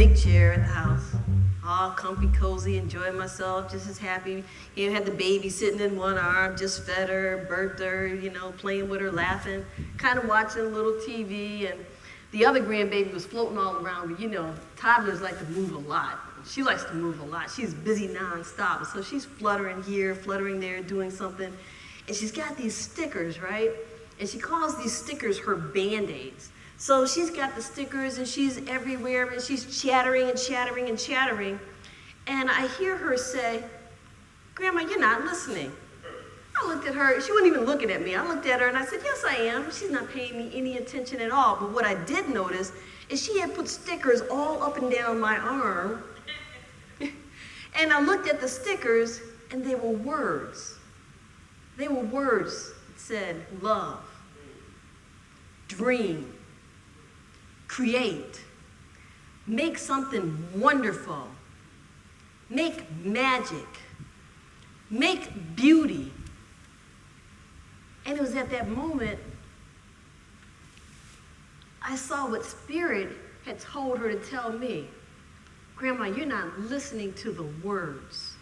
big chair at the house, all comfy, cozy, enjoying myself, just as happy. You know, had the baby sitting in one arm, just fed her, birthed her, you know, playing with her, laughing, kind of watching a little TV, and the other grandbaby was floating all around me. You know, toddlers like to move a lot. She likes to move a lot. She's busy nonstop, so she's fluttering here, fluttering there, doing something, and she's got these stickers, right? And she calls these stickers her Band-Aids. So she's got the stickers and she's everywhere and she's chattering and chattering and chattering. And I hear her say, "Grandma, you're not listening." I looked at her, she wasn't even looking at me. I looked at her and I said, "Yes, I am." She's not paying me any attention at all. But what I did notice is she had put stickers all up and down my arm. And I looked at the stickers and they were words. They were words that said love, dream, create, make something wonderful, make magic, make beauty. And it was at that moment I saw what Spirit had told her to tell me. "Grandma, you're not listening to the words.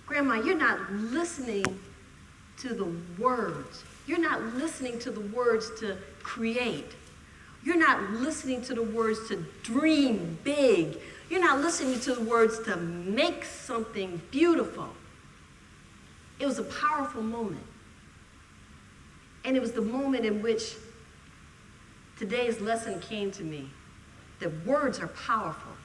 Grandma, you're not listening to the words. You're not listening to the words to create. You're not listening to the words to dream big. You're not listening to the words to make something beautiful." It was a powerful moment. And it was the moment in which today's lesson came to me, that words are powerful.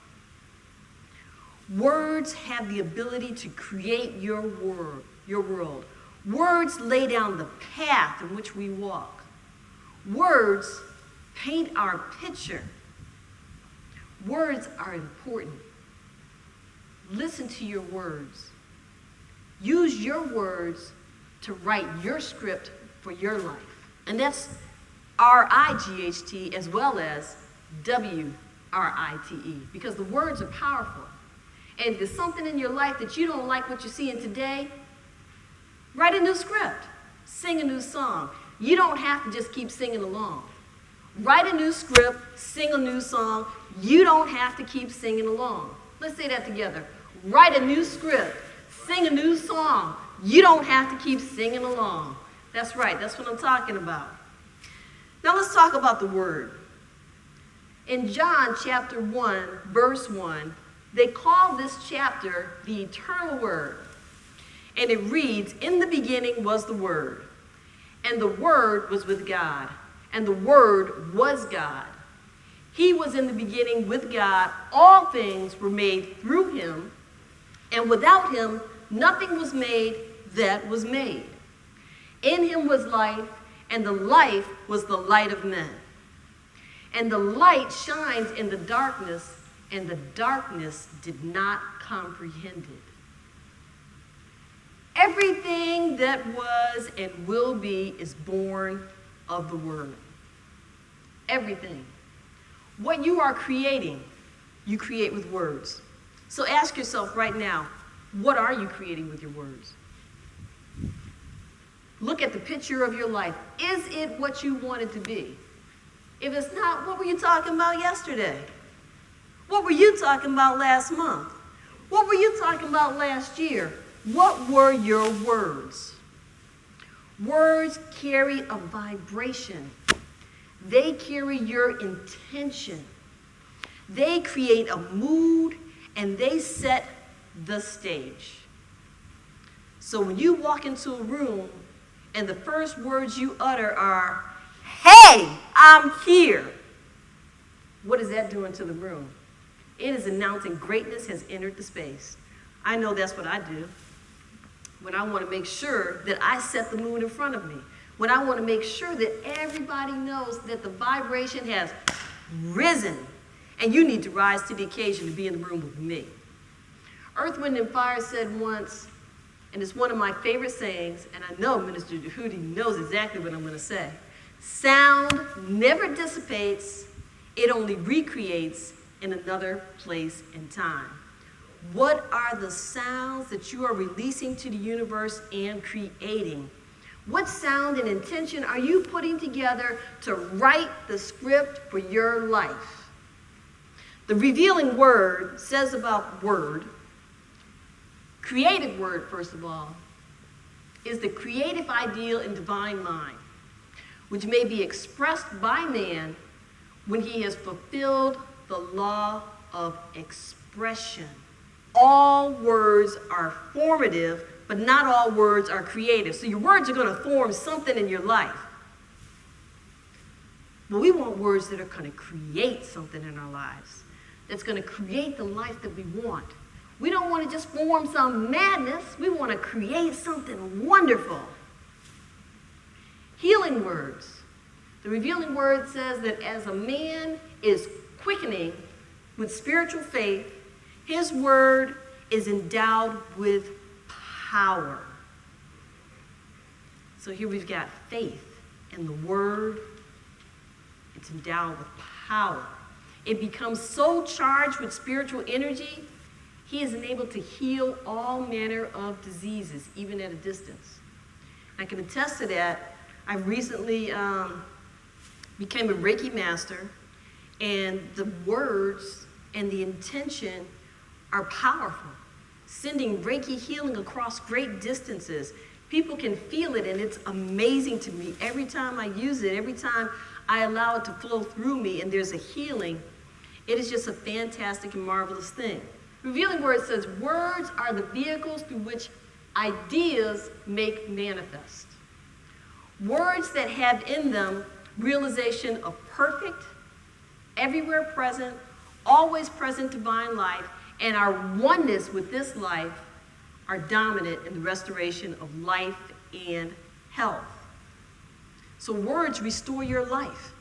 Words have the ability to create your world. Words lay down the path in which we walk. Words paint our picture. Words are important. Listen to your words. Use your words to write your script for your life. And that's R-I-G-H-T as well as W-R-I-T-E, because the words are powerful. And if there's something in your life that you don't like what you're seeing today, write a new script. Sing a new song. You don't have to just keep singing along. Write a new script, sing a new song. You don't have to keep singing along. Let's say that together. Write a new script, sing a new song. You don't have to keep singing along. That's right, that's what I'm talking about. Now let's talk about the word. In John chapter 1, verse 1, they call this chapter the eternal word. And it reads, "In the beginning was the Word, and the Word was with God, and the Word was God. He was in the beginning with God. All things were made through him, and without him nothing was made that was made. In him was life, and the life was the light of men. And the light shines in the darkness, and the darkness did not comprehend it." Everything that was and will be is born of the Word. Everything. What you are creating, you create with words. So ask yourself right now, what are you creating with your words? Look at the picture of your life. Is it what you want it to be? If it's not, what were you talking about yesterday? What were you talking about last month? What were you talking about last year? What were your words? Words carry a vibration. They carry your intention. They create a mood and they set the stage. So when you walk into a room and the first words you utter are, "Hey, I'm here," what is that doing to the room? It is announcing greatness has entered the space. I know that's what I do. When I want to make sure that I set the mood in front of me. When I want to make sure that everybody knows that the vibration has risen and you need to rise to the occasion to be in the room with me. Earth, Wind, and Fire said once, and it's one of my favorite sayings, and I know Minister Jehudi knows exactly what I'm going to say. Sound never dissipates, it only recreates in another place and time. What are the sounds that you are releasing to the universe and creating? What sound and intention are you putting together to write the script for your life? The revealing word says about word, creative word, first of all, is the creative ideal in divine mind, which may be expressed by man when he has fulfilled the law of expression. All words are formative, but not all words are creative. So your words are going to form something in your life. But we want words that are going to create something in our lives, that's going to create the life that we want. We don't want to just form some madness. We want to create something wonderful. Healing words. The revealing word says that as a man is quickening with spiritual faith, his word is endowed with power. So here we've got faith, and the word, it's endowed with power. It becomes so charged with spiritual energy, he is enabled to heal all manner of diseases, even at a distance. I can attest to that. I recently became a Reiki master, and the words and the intention are powerful, sending Reiki healing across great distances. People can feel it, and it's amazing to me. Every time I use it, every time I allow it to flow through me and there's a healing, it is just a fantastic and marvelous thing. Revealing word says, words are the vehicles through which ideas make manifest. Words that have in them realization of perfect, everywhere present, always present divine life, and our oneness with this life are dominant in the restoration of life and health. So words restore your life.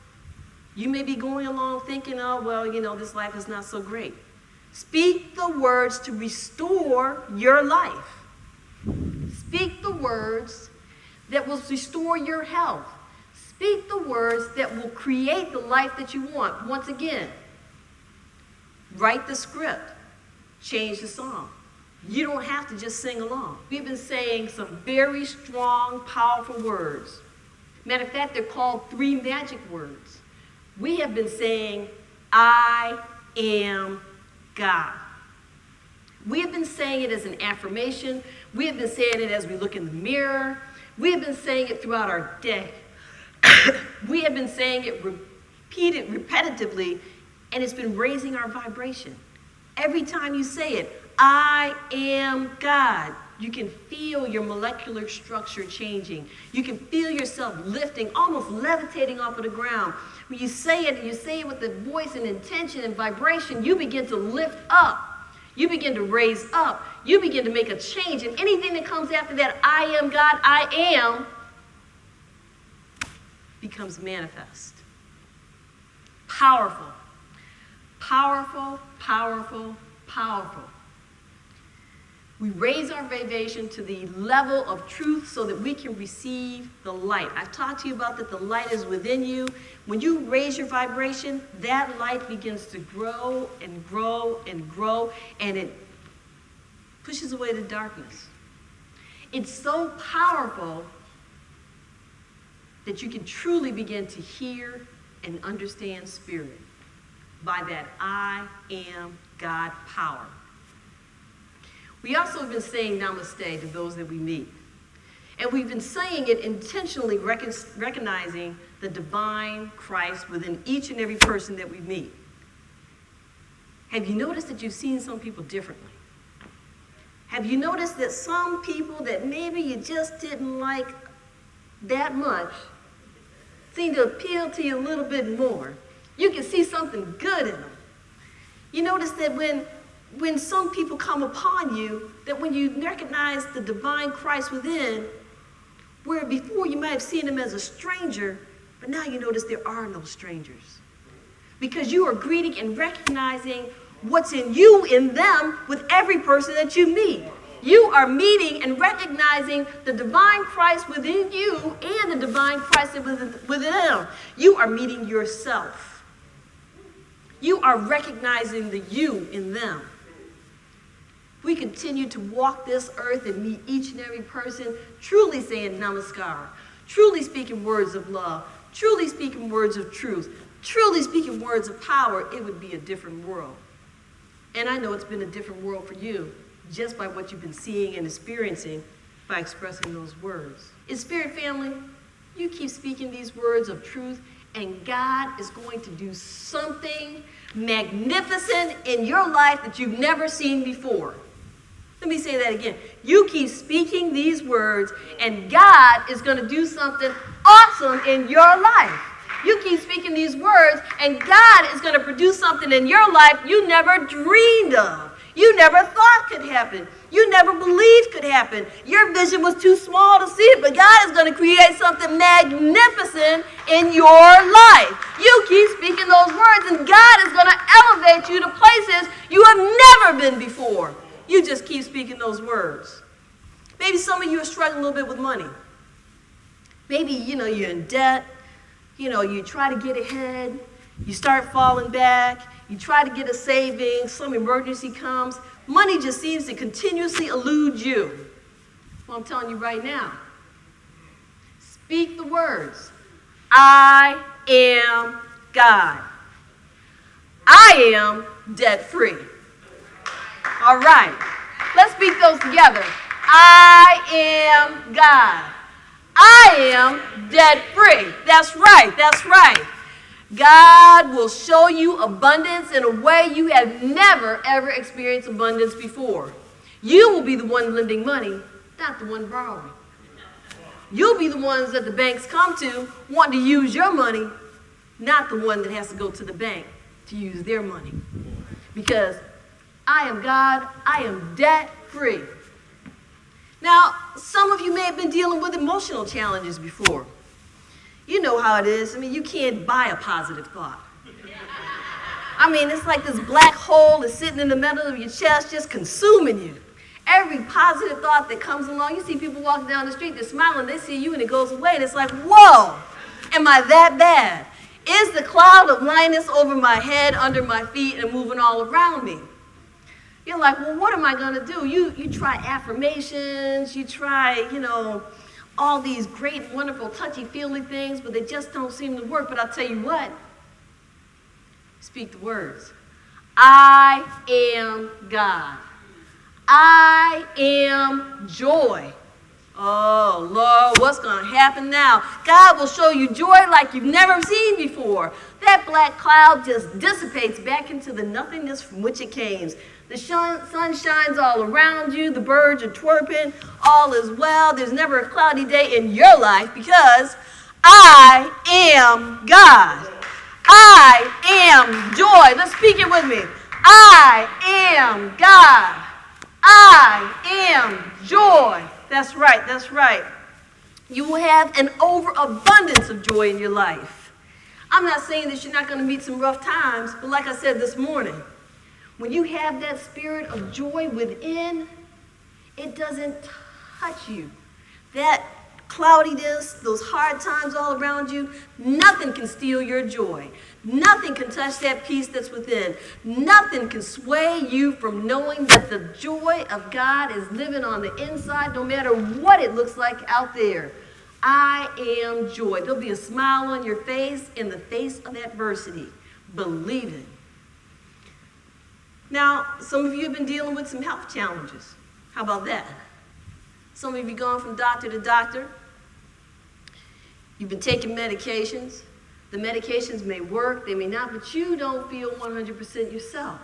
You may be going along thinking, oh, well, this life is not so great. Speak the words to restore your life. Speak the words that will restore your health. Speak the words that will create the life that you want. Once again, write the script. Change the song. You don't have to just sing along. We've been saying some very strong, powerful words. Matter of fact, they're called 3 magic words. We have been saying, I am God. We have been saying it as an affirmation. We have been saying it as we look in the mirror. We have been saying it throughout our day. We have been saying it repeated repetitively, and it's been raising our vibration. Every time you say it, I am God, you can feel your molecular structure changing. You can feel yourself lifting, almost levitating off of the ground. When you say it, and you say it with the voice and intention and vibration, you begin to lift up. You begin to raise up. You begin to make a change. And anything that comes after that, I am God, I am, becomes manifest. Powerful. Powerful, powerful, powerful. We raise our vibration to the level of truth so that we can receive the light. I've talked to you about that the light is within you. When you raise your vibration, that light begins to grow and grow and grow, and it pushes away the darkness. It's so powerful that you can truly begin to hear and understand spirit by that I am God power. We also have been saying namaste to those that we meet. And we've been saying it intentionally, recognizing the divine Christ within each and every person that we meet. Have you noticed that you've seen some people differently? Have you noticed that some people that maybe you just didn't like that much seem to appeal to you a little bit more? You can see something good in them. You notice that when some people come upon you, that when you recognize the divine Christ within, where before you might have seen him as a stranger, but now you notice there are no strangers. Because you are greeting and recognizing what's in you, in them, with every person that you meet. You are meeting and recognizing the divine Christ within you and the divine Christ within them. You are meeting yourself. You are recognizing the you in them. We continue to walk this earth and meet each and every person, truly saying namaskar, truly speaking words of love, truly speaking words of truth, truly speaking words of power, it would be a different world. And I know it's been a different world for you just by what you've been seeing and experiencing by expressing those words. In Spirit family, you keep speaking these words of truth, and God is going to do something magnificent in your life that you've never seen before. Let me say that again. You keep speaking these words, and God is going to do something awesome in your life. You keep speaking these words, and God is going to produce something in your life you never dreamed of. You never thought could happen. You never believed could happen. Your vision was too small to see it, but God is going to create something magnificent in your life. You keep speaking those words, and God is going to elevate you to places you have never been before. You just keep speaking those words. Maybe some of you are struggling a little bit with money. Maybe, you're in debt. You try to get ahead. You start falling back. You try to get a savings. Some emergency comes. Money just seems to continuously elude you. Well, I'm telling you right now. Speak the words. I am God. I am debt-free. All right. Let's speak those together. I am God. I am debt-free. That's right. That's right. God will show you abundance in a way you have never, ever experienced abundance before. You will be the one lending money, not the one borrowing. You'll be the ones that the banks come to wanting to use your money, not the one that has to go to the bank to use their money. Because I am God, I am debt-free. Now, some of you may have been dealing with emotional challenges before. You know how it is. You can't buy a positive thought. It's like this black hole is sitting in the middle of your chest just consuming you. Every positive thought that comes along, you see people walking down the street, they're smiling, they see you and it goes away, and it's like, whoa, am I that bad? Is the cloud of blindness over my head, under my feet, and moving all around me? You're like, well, what am I going to do? You try affirmations, you try, all these great, wonderful, touchy-feely things, but they just don't seem to work. But I'll tell you what. Speak the words. I am God. I am joy. Oh, Lord, what's going to happen now? God will show you joy like you've never seen before. That black cloud just dissipates back into the nothingness from which it came. The sun shines all around you. The birds are chirping. All is well. There's never a cloudy day in your life because I am God. I am joy. Let's speak it with me. I am God. I am joy. That's right. That's right. You will have an overabundance of joy in your life. I'm not saying that you're not going to meet some rough times, but like I said this morning, when you have that spirit of joy within, it doesn't touch you. That cloudiness, those hard times all around you, nothing can steal your joy. Nothing can touch that peace that's within. Nothing can sway you from knowing that the joy of God is living on the inside, no matter what it looks like out there. I am joy. There'll be a smile on your face in the face of adversity. Believe it. Now, some of you have been dealing with some health challenges. How about that? Some of you gone from doctor to doctor. You've been taking medications. The medications may work, they may not, but you don't feel 100% yourself.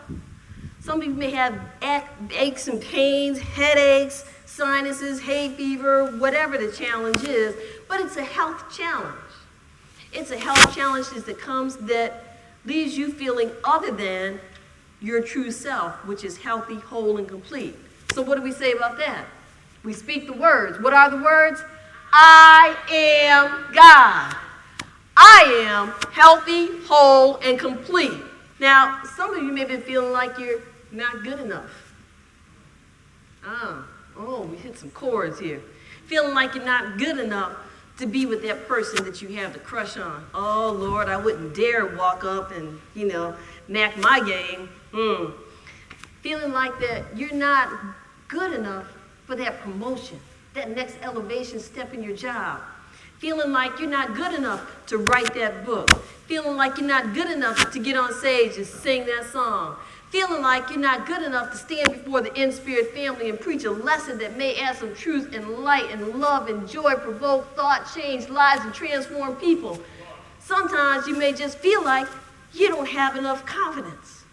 Some of you may have aches and pains, headaches, sinuses, hay fever, whatever the challenge is, but it's a health challenge. It's a health challenge that comes that leaves you feeling other than your true self, which is healthy, whole, and complete. So what do we say about that? We speak the words. What are the words? I am God. I am healthy, whole, and complete. Now, some of you may have been feeling like you're not good enough. Oh, we hit some chords here. Feeling like you're not good enough to be with that person that you have the crush on. Oh, Lord, I wouldn't dare walk up and, knack my game. Feeling like that you're not good enough for that promotion, that next elevation step in your job. feeling like you're not good enough to write that book, feeling like you're not good enough to get on stage and sing that song, feeling like you're not good enough to stand before the InSpirit family and preach a lesson that may add some truth and light and love and joy, provoke thought, change lives, and transform people. Sometimes you may just feel like you don't have enough confidence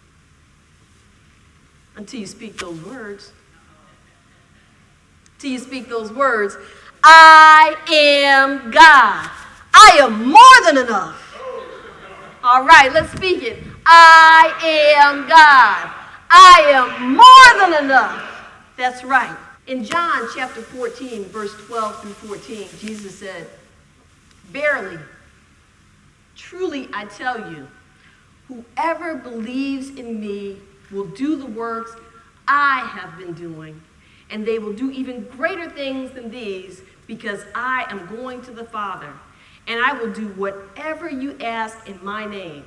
until you speak those words. Till you speak those words, I am God. I am more than enough. All right, let's speak it. I am God. I am more than enough. That's right. In John chapter 14, verse 12 through 14, Jesus said, verily, truly I tell you, whoever believes in me will do the works I have been doing, and they will do even greater things than these, because I am going to the Father, and I will do whatever you ask in my name,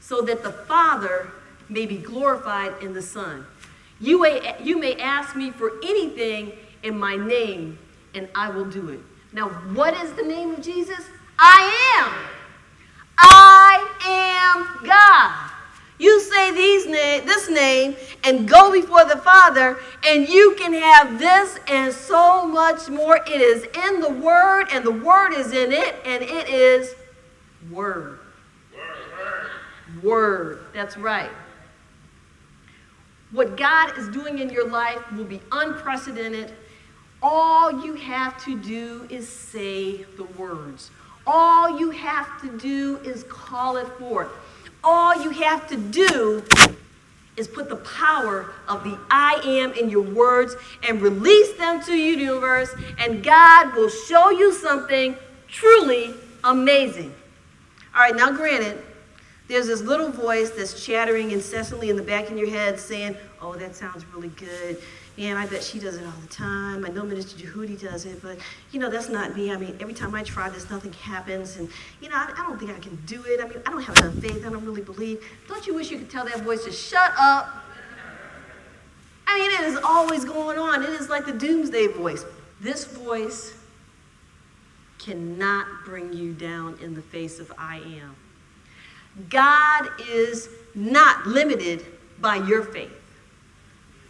so that the Father may be glorified in the Son. You may ask me for anything in my name, and I will do it. Now, what is the name of Jesus? I am. I am God. You say this name and go before the Father, and you can have this and so much more. It is in the Word, and the Word is in it, and it is Word. Word. That's right. What God is doing in your life will be unprecedented. All you have to do is say the words. All you have to do is call it forth. All you have to do is put the power of the I am in your words and release them to your universe, and God will show you something truly amazing. All right, now granted, there's this little voice that's chattering incessantly in the back of your head saying, oh, that sounds really good. Man, I bet she does it all the time. I know Minister Jehudi does it, but, that's not me. I mean, every time I try this, nothing happens. And, I don't think I can do it. I mean, I don't have enough faith. I don't really believe. Don't you wish you could tell that voice to shut up? I mean, it is always going on. It is like the doomsday voice. This voice cannot bring you down in the face of I am. God is not limited by your faith.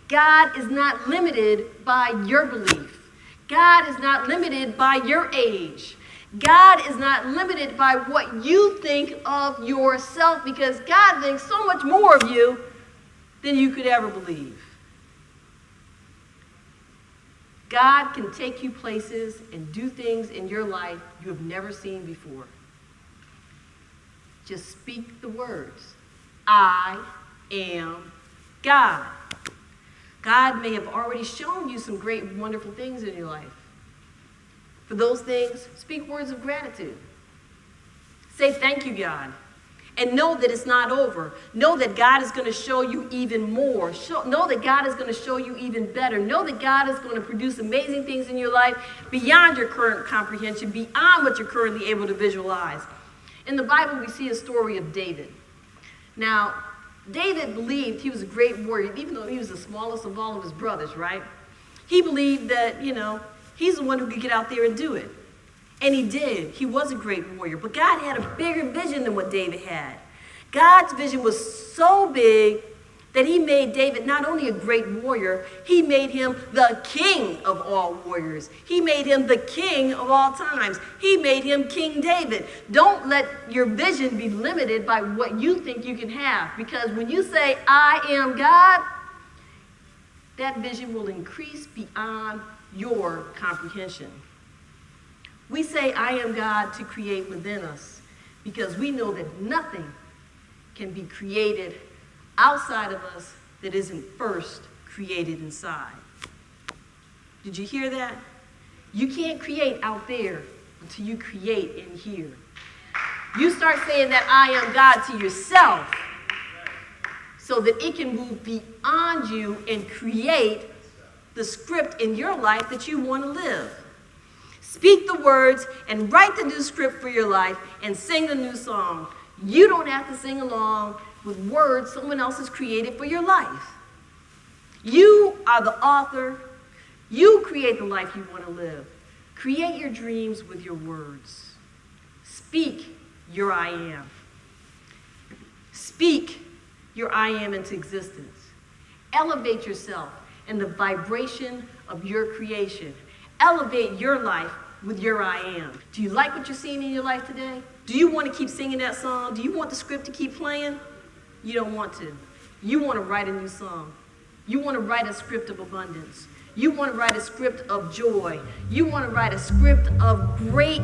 God is not limited by your belief. God is not limited by your age. God is not limited by what you think of yourself, because God thinks so much more of you than you could ever believe. God can take you places and do things in your life you have never seen before. Just speak the words. I am God. God may have already shown you some great, wonderful things in your life. For those things, speak words of gratitude. Say thank you, God. And know that it's not over. Know that God is going to show you even more. Know that God is going to show you even better. Know that God is going to produce amazing things in your life beyond your current comprehension, beyond what you're currently able to visualize. In the Bible, we see a story of David. Now, David believed he was a great warrior, even though he was the smallest of all of his brothers, right? He believed that, he's the one who could get out there and do it. And he did. He was a great warrior. But God had a bigger vision than what David had. God's vision was so big that he made David not only a great warrior, he made him the king of all warriors. He made him the king of all times. He made him King David. Don't let your vision be limited by what you think you can have, because when you say, I am God, that vision will increase beyond your comprehension. We say, I am God to create within us, because we know that nothing can be created outside of us that isn't first created inside. Did you hear that? You can't create out there until you create in here. You start saying that I am God to yourself so that it can move beyond you and create the script in your life that you want to live. Speak the words and write the new script for your life and sing the new song. You don't have to sing along with words someone else has created for your life. You are the author. You create the life you want to live. Create your dreams with your words. Speak your I am. Speak your I am into existence. Elevate yourself in the vibration of your creation. Elevate your life with your I am. Do you like what you're seeing in your life today? Do you want to keep singing that song? Do you want the script to keep playing? You don't want to. You want to write a new song. You want to write a script of abundance. You want to write a script of joy. You want to write a script of great,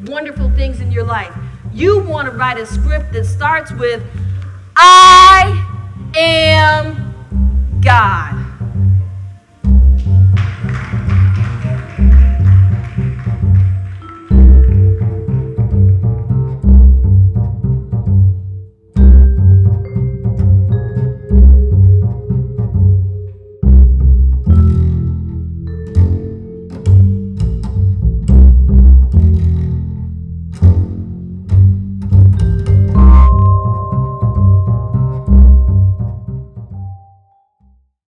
wonderful things in your life. You want to write a script that starts with, I am God.